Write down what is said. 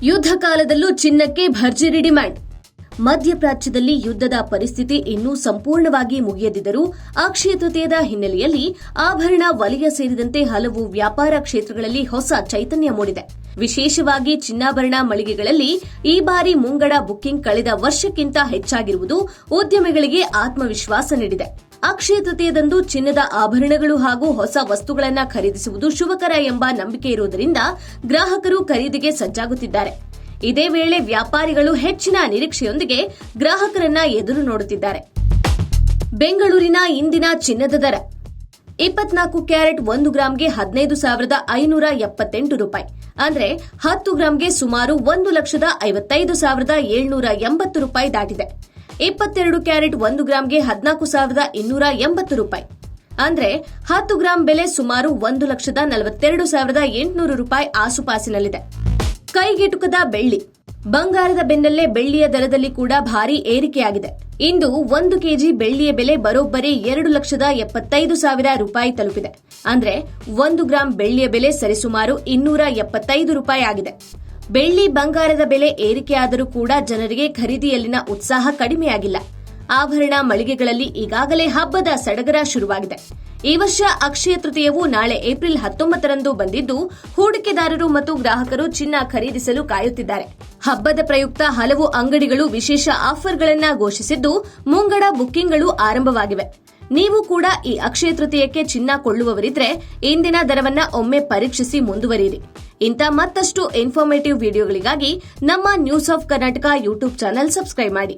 ಯುದ್ಧ ಕಾಲದಲ್ಲೂ ಚಿನ್ನಕ್ಕೆ ಭರ್ಜರಿ ಡಿಮ್ಯಾಂಡ್. ಮಧ್ಯಪ್ರಾಚ್ಯದಲ್ಲಿ ಯುದ್ಧದ ಪರಿಸ್ಥಿತಿ ಇನ್ನೂ ಸಂಪೂರ್ಣವಾಗಿ ಮುಗಿಯದಿದ್ದರೂ ಅಕ್ಷಯ ತೃತೀಯದ ಹಿನ್ನೆಲೆಯಲ್ಲಿ ಆಭರಣ ವಲಯ ಸೇರಿದಂತೆ ಹಲವು ವ್ಯಾಪಾರ ಕ್ಷೇತ್ರಗಳಲ್ಲಿ ಹೊಸ ಚೈತನ್ಯ ಮೂಡಿದೆ. ವಿಶೇಷವಾಗಿ ಚಿನ್ನಾಭರಣ ಮಳಿಗೆಗಳಲ್ಲಿ ಈ ಬಾರಿ ಮುಂಗಡ ಬುಕ್ಕಿಂಗ್ ಕಳೆದ ವರ್ಷಕ್ಕಿಂತ ಹೆಚ್ಚಾಗಿರುವುದು ಉದ್ಯಮಿಗಳಿಗೆ ಆತ್ಮವಿಶ್ವಾಸ ನೀಡಿದೆ. ಅಕ್ಷಯ ತೃತೀಯದಂದು ಚಿನ್ನದ ಆಭರಣಗಳು ಹಾಗೂ ಹೊಸ ವಸ್ತುಗಳನ್ನು ಖರೀದಿಸುವುದು ಶುಭಕರ ಎಂಬ ನಂಬಿಕೆ ಇರುವುದರಿಂದ ಗ್ರಾಹಕರು ಖರೀದಿಗೆ ಸಜ್ಜಾಗುತ್ತಿದ್ದಾರೆ. ಇದೇ ವೇಳೆ ವ್ಯಾಪಾರಿಗಳು ಹೆಚ್ಚಿನ ನಿರೀಕ್ಷೆಯೊಂದಿಗೆ ಗ್ರಾಹಕರನ್ನ ಎದುರು ನೋಡುತ್ತಿದ್ದಾರೆ. ಬೆಂಗಳೂರಿನ ಇಂದಿನ ಚಿನ್ನದ ದರ 24 ಕ್ಯಾರೆಟ್ 1 ಗ್ರಾಂಗೆ 15,578 ರೂಪಾಯಿ, ಅಂದ್ರೆ 10 ಗ್ರಾಂಗೆ ಸುಮಾರು 1,55,780 ರೂಪಾಯಿ ದಾಟಿದೆ. 22 ಕ್ಯಾರೆಟ್ 1 ಗ್ರಾಂಗೆ 14,280 ರೂಪಾಯಿ, ಅಂದ್ರೆ 10 ಗ್ರಾಂ ಬೆಲೆ ಸುಮಾರು 1,42,800 ರೂಪಾಯಿ ಆಸುಪಾಸಿನಲ್ಲಿದೆ. ಕೈಗೆಟುಕದ ಬೆಳ್ಳಿ. ಬಂಗಾರದ ಬೆನ್ನಲ್ಲೇ ಬೆಳ್ಳಿಯ ದರದಲ್ಲಿ ಕೂಡ ಭಾರೀ ಏರಿಕೆಯಾಗಿದೆ. ಇಂದು 1 ಕೆಜಿ ಬೆಳ್ಳಿಯ ಬೆಲೆ ಬರೋಬ್ಬರಿ 2,75,000 ರೂಪಾಯಿ ತಲುಪಿದೆ. ಅಂದ್ರೆ 1 ಗ್ರಾಂ ಬೆಳ್ಳಿಯ ಬೆಲೆ ಸರಿಸುಮಾರು 275 ರೂಪಾಯಿ ಆಗಿದೆ. ಬೆಳ್ಳಿ ಬಂಗಾರದ ಬೆಲೆ ಏರಿಕೆಯಾದರೂ ಕೂಡ ಜನರಿಗೆ ಖರೀದಿಯಲ್ಲಿನ ಉತ್ಸಾಹ ಕಡಿಮೆಯಾಗಿಲ್ಲ. ಆಭರಣ ಮಳಿಗೆಗಳಲ್ಲಿ ಈಗಾಗಲೇ ಹಬ್ಬದ ಸಡಗರ ಶುರುವಾಗಿದೆ. ಈ ವರ್ಷ ಅಕ್ಷಯ ತೃತೀಯವು ನಾಳೆ ಏಪ್ರಿಲ್ 19ರಂದು ಬಂದಿದ್ದು, ಹೂಡಿಕೆದಾರರು ಮತ್ತು ಗ್ರಾಹಕರು ಚಿನ್ನ ಖರೀದಿಸಲು ಕಾಯುತ್ತಿದ್ದಾರೆ. ಹಬ್ಬದ ಪ್ರಯುಕ್ತ ಹಲವು ಅಂಗಡಿಗಳು ವಿಶೇಷ ಆಫರ್ಗಳನ್ನು ಘೋಷಿಸಿದ್ದು, ಮುಂಗಡ ಬುಕ್ಕಿಂಗ್ಗಳು ಆರಂಭವಾಗಿವೆ. ನೀವು ಕೂಡ ಈ ಅಕ್ಷಯ ತೃತೀಯಕ್ಕೆ ಚಿನ್ನ ಕೊಳ್ಳುವವರಿದ್ರೆ ಇಂದಿನ ದರವನ್ನ ಒಮ್ಮೆ ಪರೀಕ್ಷಿಸಿ ಮುಂದುವರಿಯಿರಿ. ಇಂಥ ಮತ್ತಷ್ಟು ಇನ್ಫಾರ್ಮೇಟಿವ್ ವಿಡಿಯೋಗಳಿಗಾಗಿ ನಮ್ಮ news of Karnataka YouTube channel subscribe ಮಾಡಿ.